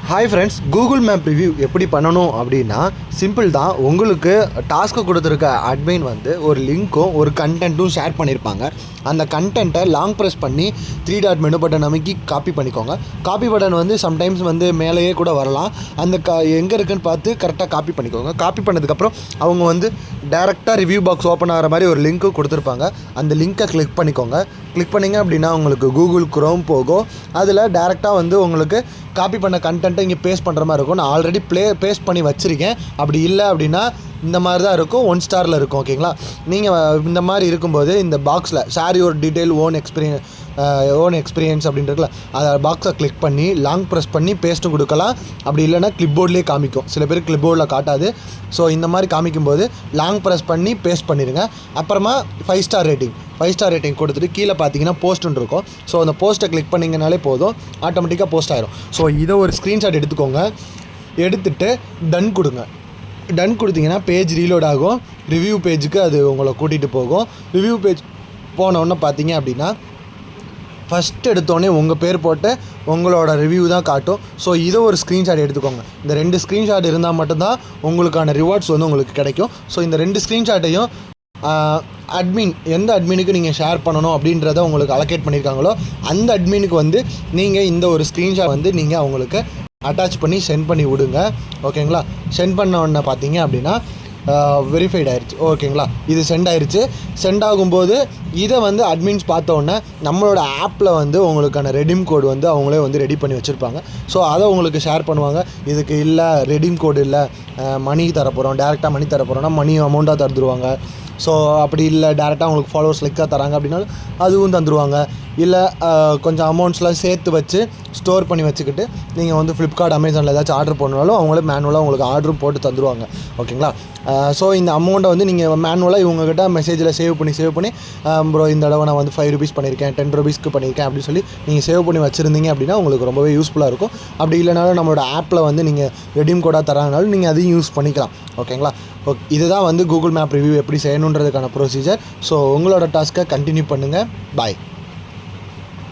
Hi friends, Google map review எப்படி பண்ணணும் அப்படின்னா சிம்பிள் தான். உங்களுக்கு டாஸ்க்கு கொடுத்துருக்க அட்மின் வந்து ஒரு லிங்க்கும் ஒரு கண்டென்ட்டும் ஷேர் பண்ணியிருப்பாங்க. அந்த கண்டென்ட்டை லாங் ப்ரெஸ் பண்ணி 3 டாட் மெனு பட்டன் அமைக்கி காப்பி பண்ணிக்கோங்க. காப்பி பட்டன் வந்து சம்டைம்ஸ் வந்து மேலேயே கூட வரலாம். அந்த எங்கே இருக்குன்னு பார்த்து கரெக்டாக காப்பி பண்ணிக்கோங்க. காப்பி பண்ணதுக்கப்புறம் அவங்க வந்து டேரெக்டாக ரிவ்யூ பாக்ஸ் ஓப்பன் ஆகிற மாதிரி ஒரு லிங்க்கு கொடுத்துருப்பாங்க. அந்த லிங்க்கை கிளிக் பண்ணிக்கோங்க. கிளிக் பண்ணிங்க அப்படின்னா உங்களுக்கு கூகுள் குரோம் போகும். அதில் டேரெக்டாக வந்து உங்களுக்கு காப்பி பண்ண கண்டென்ட்டை இங்கே பேஸ்ட் பண்ணுற மாதிரி இருக்கும். நான் ஆல்ரெடி பேஸ்ட் பண்ணி வச்சுருக்கேன். அப்படி இல்லை அப்படின்னா இந்த மாதிரி தான் இருக்கும், 1 ஸ்டாரில் இருக்கும். ஓகேங்களா, நீங்கள் இந்த மாதிரி இருக்கும்போது இந்த பாக்ஸில் share your detail own experience அப்படின்றதுல அதை பாக்ஸை கிளிக் பண்ணி லாங் ப்ரெஸ் பண்ணி பேஸ்ட்டும் கொடுக்கலாம். அப்படி இல்லைனா கிளிப்போர்ட்லேயே காமிக்கும். சில பேர் கிளிப்போர்டில் காட்டாது. ஸோ இந்த மாதிரி காமிக்கும்போது லாங் ப்ரெஸ் பண்ணி பேஸ்ட் பண்ணிடுங்க. அப்புறமா 5 ஸ்டார் ரேட்டிங் கொடுத்துட்டு கீழே பார்த்தீங்கன்னா போஸ்ட்டுன்னு இருக்கும். ஸோ அந்த போஸ்ட்டை கிளிக் பண்ணிங்கனாலே போதும், ஆட்டோமேட்டிக்காக போஸ்ட் ஆயிரும். ஸோ இதை ஒரு ஸ்க்ரீன்ஷாட் எடுத்துக்கோங்க. எடுத்துகிட்டு டன் கொடுத்தீங்கன்னா பேஜ் ரீலோட் ஆகும். ரிவ்யூ பேஜுக்கு அது உங்களை கூட்டிகிட்டு போகும். ரிவ்யூ பேஜ் போனோன்னு பார்த்தீங்க அப்படின்னா ஃபஸ்ட்டு எடுத்தோடனே உங்கள் பேர் போட்டு உங்களோட ரிவ்யூ தான் காட்டும். ஸோ இதை ஒரு ஸ்க்ரீன்ஷாட் எடுத்துக்கோங்க. இந்த 2 ஸ்க்ரீன்ஷாட் இருந்தால் மட்டும்தான் உங்களுக்கான ரிவார்ட்ஸ் வந்து உங்களுக்கு கிடைக்கும். ஸோ இந்த 2 ஸ்க்ரீன்ஷாட்டையும் எந்த அட்மினுக்கு நீங்கள் ஷேர் பண்ணணும் அப்படின்றத உங்களுக்கு அலோகேட் பண்ணியிருக்காங்களோ அந்த அட்மினுக்கு வந்து நீங்கள் இந்த ஒரு ஸ்க்ரீன்ஷாட் வந்து நீங்கள் அவங்களுக்கு அட்டாச் பண்ணி சென்ட் பண்ணி விடுங்க. ஓகேங்களா, சென்ட் பண்ண உடனே பார்த்தீங்க அப்படின்னா வெரிஃபைட் ஆயிடுச்சு. ஓகேங்களா, இது சென்ட் ஆயிடுச்சு. சென்ட் ஆகும்போது இதை வந்து அட்மின்ஸ் பார்த்த உடனே நம்மளோட ஆப்பில் வந்து உங்களுக்கான ரெடீம் கோடு வந்து அவங்களே வந்து ரெடி பண்ணி வச்சுருப்பாங்க. ஸோ அதை உங்களுக்கு ஷேர் பண்ணுவாங்க. இதுக்கு இல்லை ரெடீம் கோடு இல்லை, மணி தரப்போகிறோம், டேரெக்டாக மணி தரப்போகிறோம்னா மணி அமௌண்ட்டாக தந்துடுவாங்க. ஸோ அப்படி இல்லை டேரெக்டாக உங்களுக்கு ஃபாலோவர்ஸ் லிக்காக தராங்க அப்படின்னாலும் அதுவும் தந்துடுவாங்க. இல்லை கொஞ்சம் அமௌண்ட்ஸ்லாம் சேர்த்து வச்சு ஸ்டோர் பண்ணி வச்சுக்கிட்டு நீங்கள் வந்து ஃப்ளிப்கார்ட், அமேசானில் ஏதாச்சும் ஆர்டர் பண்ணாலும் அவங்களே மேனுவலாக உங்களுக்கு ஆர்டரும் போட்டு தந்துடுவாங்க. ஓகேங்களா, ஸோ இந்த அமௌண்ட்டை வந்து நீங்கள் மேனுவலாக இவங்ககிட்ட மெசேஜில் சேவ் பண்ணி ப்ரோ இந்த தடவை நான் வந்து 5 ரூபீஸ் பண்ணியிருக்கேன், 10 ரூபீஸ்க்கு பண்ணியிருக்கேன் அப்படின்னு சொல்லி நீங்கள் சேவ் பண்ணி வச்சுருந்தீங்க அப்படின்னா உங்களுக்கு ரொம்பவே யூஸ்ஃபுல்லாக இருக்கும். அப்படி இல்லைனாலும் நம்மளோட ஆப்பில் வந்து நீங்கள் ரெடீம் கோடாக தராங்கனாலும் நீங்கள் அதையும் யூஸ் பண்ணிக்கலாம். ஓகேங்களா, இதுதான் வந்து கூகுள் மேப் ரிவ்யூ எப்படி செய்யணுன்றதுக்கான ப்ரொசீஜர். ஸோ உங்களோட டாஸ்க்கை கண்டினியூ பண்ணுங்கள். பாய்.